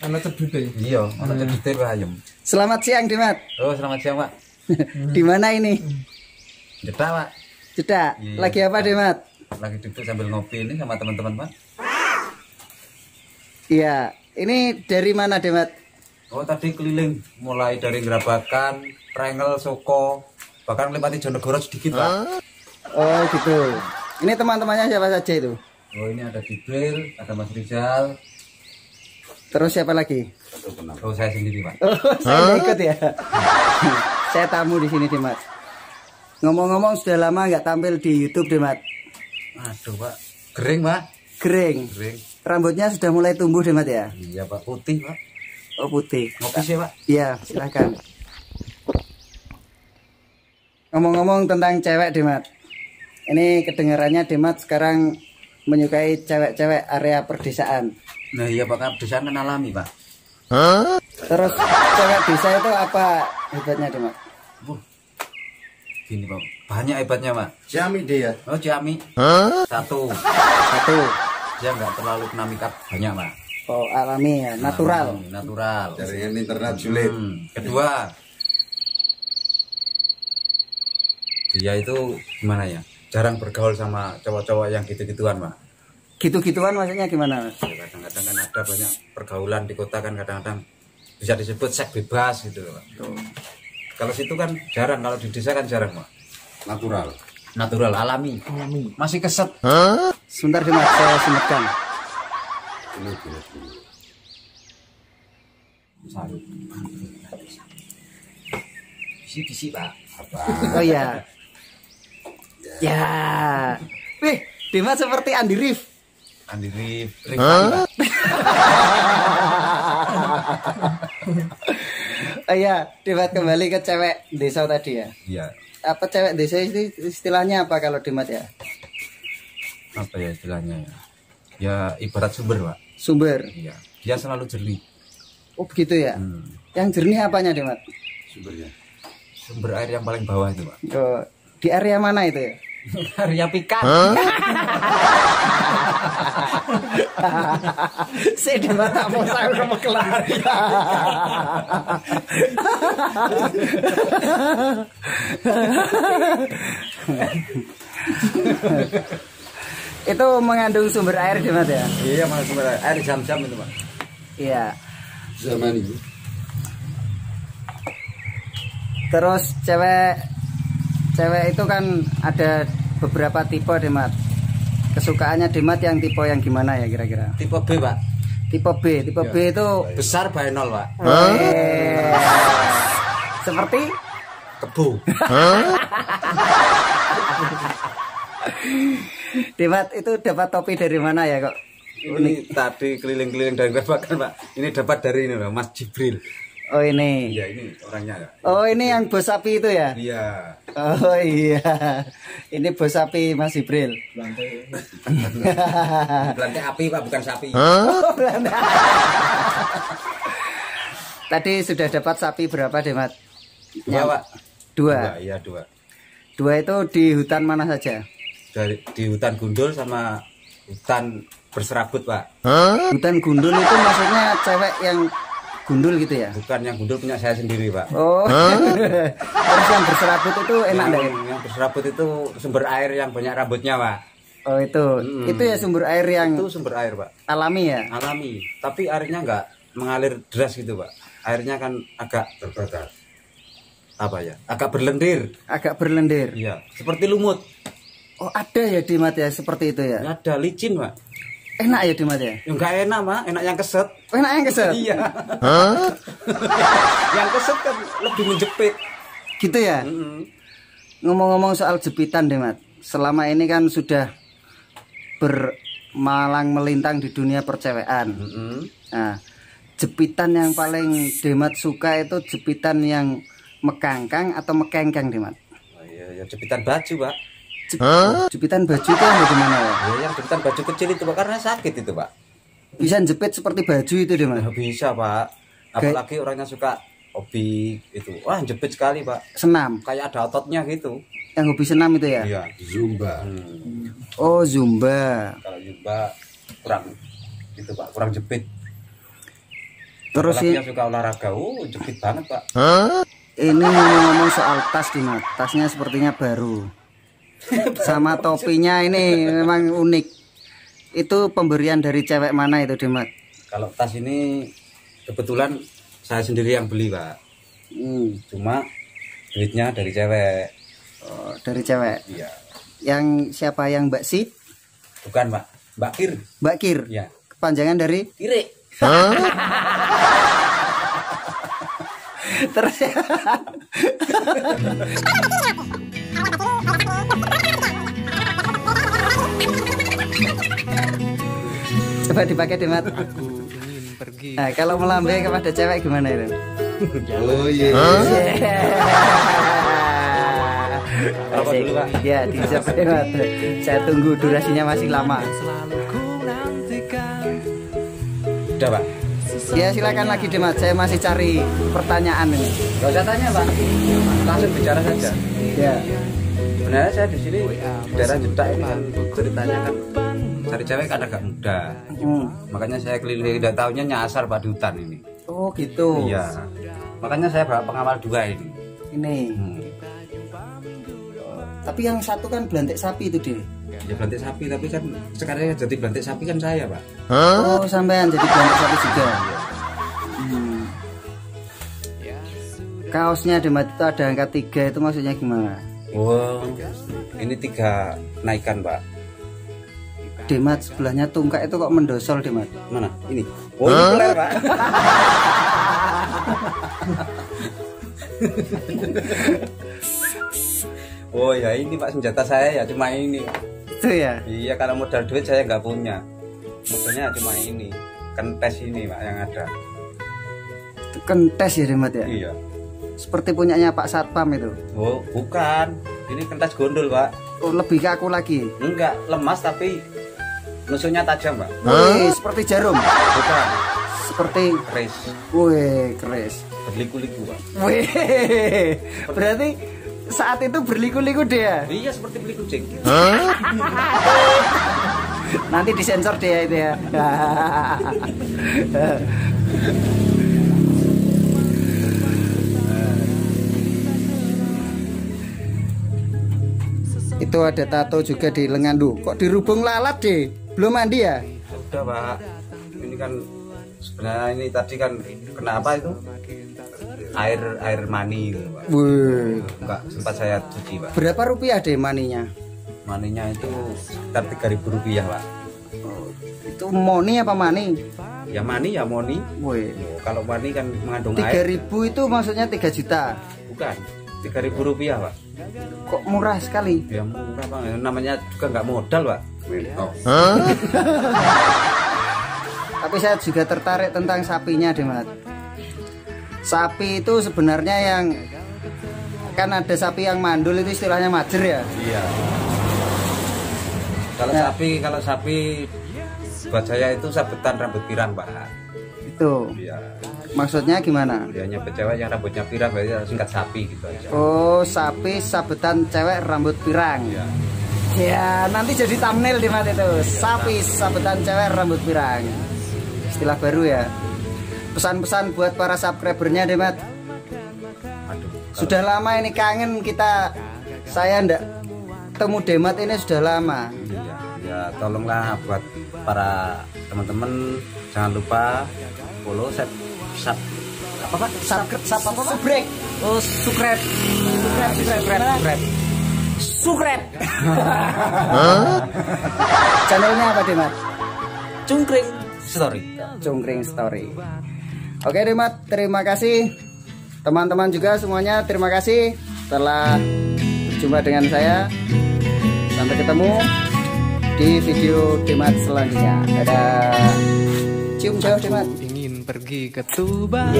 Ana cebute. Iya, ana cebute wae ayam. Selamat siang, Dimat. Oh, selamat siang, Pak. Di mana ini? Jedak, Pak. Jedak. Iya, Lagi apa, Dimat? Lagi duduk sambil ngopi ini sama teman-teman, Pak. Iya, ini dari mana, Dimat? Oh, tadi keliling mulai dari Gerabakan, Prengel, Soko, bahkan melewati Jonegoro sedikit, Pak. Oh, gitu. Ini teman-temannya siapa saja itu? Oh, ini ada Jibril, ada Mas Rizal. Terus siapa lagi? Oh, saya sendiri, Pak. Oh, saya nggak ikut ya. Saya tamu di sini, Dimat. Ngomong-ngomong sudah lama nggak tampil di YouTube, Dimat. Aduh, Pak. Kering, Pak. Kering. Kering. Rambutnya sudah mulai tumbuh, Dimat ya? Iya, Pak. Putih, Pak. Oh, putih. Ngopi sih, Pak. Iya, silakan. Ngomong-ngomong tentang cewek, Dimat. Ini kedengarannya Dimat sekarang menyukai cewek-cewek area perdesaan. Nah, iya, Pak. Pedesaan kan alami, Pak. Terus cewek desa itu apa hebatnya, Dimat? Gini, Pak. Banyak hebatnya, Pak. Ciami dia. Oh, Ciami. Satu. Dia nggak terlalu kena makeup banyak, Pak. Oh, alami ya, natural. Natural. Jaringan internet sulit. Kedua, dia itu gimana ya? Jarang bergaul sama cowok-cowok yang gitu-gituan, Pak. Gitu-gituan maksudnya gimana? Ya, kadang-kadang kan ada banyak pergaulan di kota kan kadang-kadang bisa disebut seks bebas gitu, Pak. Kalau situ kan jarang, kalau di desa kan jarang, Pak. Natural. Natural, alami. Masih keset. Sebentar, Dimat, saya semetkan. Ini. Bisi-bisi, Pak. Oh iya. Ya. Wih, Dimat seperti Andi Rif. Andi Rif, Pak. Oh iya, Dimat kembali ke cewek desa tadi ya. Iya. Apa cewek desa itu istilahnya apa kalau Dimat ya? Apa ya istilahnya ya? Ya ibarat sumber, Pak. Sumber. Iya. Dia selalu jernih. Oh begitu ya. Yang jernih apanya, Dimat? Sumbernya. Sumber air yang paling bawah itu, Pak. Oh, di area mana itu ya? Area pikan. Saya di mata mau saya kamu kelar. Itu mengandung sumber air, Dimat ya? Iya, mas sumber air jam-jam itu, Pak. Iya. Zaman ini. Terus cewek itu kan ada beberapa tipe, Dimat. Kesukaannya Dimat yang tipe yang gimana ya kira-kira? Tipe B, Pak. Tipe B itu Besar by nol, Pak. seperti Kebo. Dimat itu dapat topi dari mana ya kok? Ini tadi keliling-keliling dari Gerabakan, Pak. Ini dapat dari ini, Pak, Mas Jibril. Oh ini. Iya, ini orangnya ya. Oh ini yang bos sapi itu ya? Iya. Oh iya. Ini bos sapi Mas Jibril. Belantai api, Pak, bukan sapi. Tadi sudah dapat sapi berapa, Dimat? Dua, Pak. Dua. Iya, dua. Dua itu di hutan mana saja? Di hutan gundul sama hutan berserabut, Pak. Hutan gundul itu maksudnya cewek yang gundul gitu ya? Bukan, yang gundul punya saya sendiri, Pak. Oh. Terus yang berserabut itu enak deh. Yang berserabut itu sumber air yang banyak rambutnya, Pak. Oh itu. Itu ya sumber air yang Itu sumber air, Pak. alami ya? Alami. Tapi airnya nggak mengalir deras gitu, Pak. Airnya kan agak terbatas. Apa ya? Agak berlendir. Agak berlendir. Iya. Seperti lumut. Oh ada ya, Dimat ya seperti itu ya? Ada licin, Pak. Enak ya, Dimat ya? Yang nggak enak, Pak. Enak yang keset. Enak yang keset? Iya. Yang keset kan lebih menjepit. Gitu ya? Ngomong-ngomong soal jepitan, Dimat. Selama ini kan sudah bermalang melintang di dunia percewekan. Nah, jepitan yang paling Dimat suka itu jepitan yang mekangkang atau mekengkeng, Dimat? Oh, iya, ya jepitan baju, Pak. Jepitan baju itu yang bagaimana ya? Ya, yang jepitan baju kecil itu, Pak, karena sakit itu, Pak. Bisa jepit seperti baju itu, Dimat? Ya, bisa, Pak. Apalagi orangnya suka hobi itu. Wah, jepit sekali, Pak. Senam? Kayak ada ototnya gitu. Yang hobi senam itu ya? Iya. Zumba. Oh, Zumba. Kalau Zumba kurang gitu, Pak, kurang jepit. Terus apalagi yang suka olahraga, jepit banget Pak. ini ngomong soal tas Dimas, tasnya sepertinya baru. Sama topinya ini memang unik. Itu pemberian dari cewek mana itu Dimas? Kalau tas ini kebetulan saya sendiri yang beli Pak. Cuma duitnya dari cewek. Oh, dari cewek. Iya. Yang siapa, yang Mbak Si? Bukan Pak, Mbak Kir. Mbak Kir. Iya. Kepanjangan dari Kire. terus ya. Coba dipakai Dimas. Nah, kalau melambai kepada cewek gimana itu? Oh iya. Apa dulu, Pak? Ya, dijawab Dimas. Saya tunggu, durasinya masih lama. Udah Pak. Ya silakan lagi Dimas, saya masih cari pertanyaan ini. Gak usah tanya Pak, langsung bicara saja. Ya. Sebenarnya saya di sini di daerah Jeddah ini kan ceritanya kan cari cewek kan agak mudah. Makanya saya keliling, udah tahunya nyasar Pak di hutan ini. Oh gitu. Iya. Makanya saya bawa pengawal 2 ini. Ini. Tapi yang satu kan belantik sapi itu deh. Ya belantik sapi, tapi kan sekarang jadi belantik sapi kan saya Pak. Oh sampean jadi belantik sapi juga. Kaosnya Dimas itu ada angka 3, itu maksudnya gimana? Oh, ini 3 naikan Pak. Dimas sebelahnya tungkak itu kok mendosol Dimas? Mana? Ini. Oh ini peler Pak. Oh ya ini Pak, senjata saya ya cuma ini. Itu ya? Iya, kalau modal duit saya nggak punya. Modalnya cuma ini, kentes ini Pak yang ada. Itu kentes ya Dimas ya? Iya. Seperti punyanya Pak Satpam itu. Oh bukan, ini kentes gondol Pak. Oh lebih ke aku lagi. Enggak, lemas tapi nusuknya tajam Pak. Wih, seperti jarum. Bukan, Seperti keris. wih, keris. Berliku-liku Pak. Wih. Berarti saat itu berliku-liku dia. Iya seperti beli kucing. Nanti disensor dia itu ya. Itu ada tato juga di lengan. Duh, kok dirubung lalat deh. Belum mandi ya? Sudah Pak. Ini kan sebenarnya ini tadi kan kena apa itu? Air mani gitu Pak. Wih. Enggak sempat saya cuci Pak. Berapa rupiah deh maninya? Maninya itu sekitar 3.000 rupiah Pak. Oh, itu moni apa mani? Ya mani ya moni. Wih. Oh, kalau mani kan mengandung air. 3.000 itu maksudnya 3 juta. Bukan, 3.000 rupiah Pak. Kok murah sekali? Ya murah Pak. Namanya juga nggak modal Pak. Mentok. Tapi saya juga tertarik tentang sapinya Dimas. Sapi itu sebenarnya yang kan ada sapi yang mandul itu istilahnya majer ya. Iya. Kalau sapi buat saya itu sabetan rambut pirang Pak. Itu. Iya. Maksudnya gimana? Dia nyampe cewek yang rambutnya pirang berarti singkat sapi gitu aja. Oh, sapi sabetan cewek rambut pirang. Iya. Ya, nanti jadi thumbnail Dimas itu. Sapi sabetan cewek rambut pirang. Istilah baru ya. Pesan-pesan buat para subscribernya Dimas. Aduh. Sudah lama ini kangen kita. Saya ndak temu Dimas ini sudah lama. Iya. Ya tolonglah buat para teman-teman jangan lupa follow apa Pak? Subrek. Oh, subscribe. Subscribe. Channelnya apa Dimas? Cungkring Story. Cungkring Story. Oke Dimas, terima kasih. Teman-teman juga semuanya terima kasih telah berjumpa dengan saya. Sampai ketemu di video Dimas selanjutnya. Dadah. Cium jauh Dimas. Ingin pergi ke Tuban.